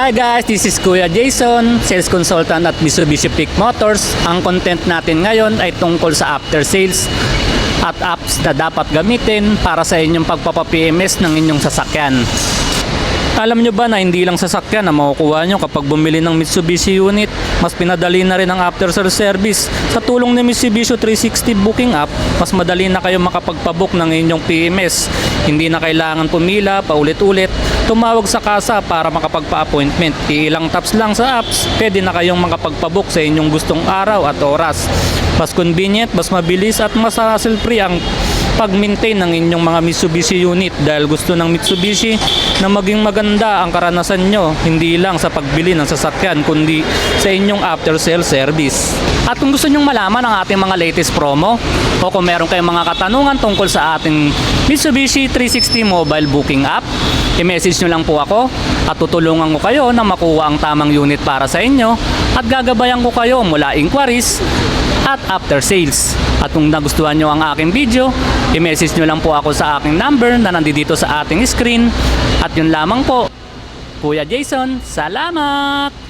Hi guys, this is Kuya Jason, sales consultant at Mitsubishi Peak Motors. Ang content natin ngayon ay tungkol sa after sales at apps na dapat gamitin para sa inyong pagpapa-PMS ng inyong sasakyan. Alam nyo ba na hindi lang sasakyan na makukuha nyo kapag bumili ng Mitsubishi unit, mas pinadali na rin ang after sales service. Sa tulong ni Mitsubishi 360 Booking app, mas madali na kayo makapagpabook ng inyong PMS. Hindi na kailangan pumila paulit-ulit, tumawag sa kasa para makapagpa-appointment. Ilang taps lang sa apps, pwede na kayong makapagpabook sa inyong gustong araw at oras. Mas convenient, mas mabilis at mas hassle-free ang pag-maintain ng inyong mga Mitsubishi unit dahil gusto ng Mitsubishi na maging maganda ang karanasan nyo, hindi lang sa pagbili ng sasakyan kundi sa inyong after sales service. At kung gusto nyong malaman ang ating mga latest promo o kung meron kayong mga katanungan tungkol sa ating Mitsubishi 360 mobile booking app, i-message nyo lang po ako at tutulungan ko kayo na makuha ang tamang unit para sa inyo at gagabayan ko kayo mula inquiries at after sales. At kung nagustuhan nyo ang aking video, i-message nyo lang po ako sa aking number na nandito sa ating screen. At yun lamang po. Kuya Jason, salamat!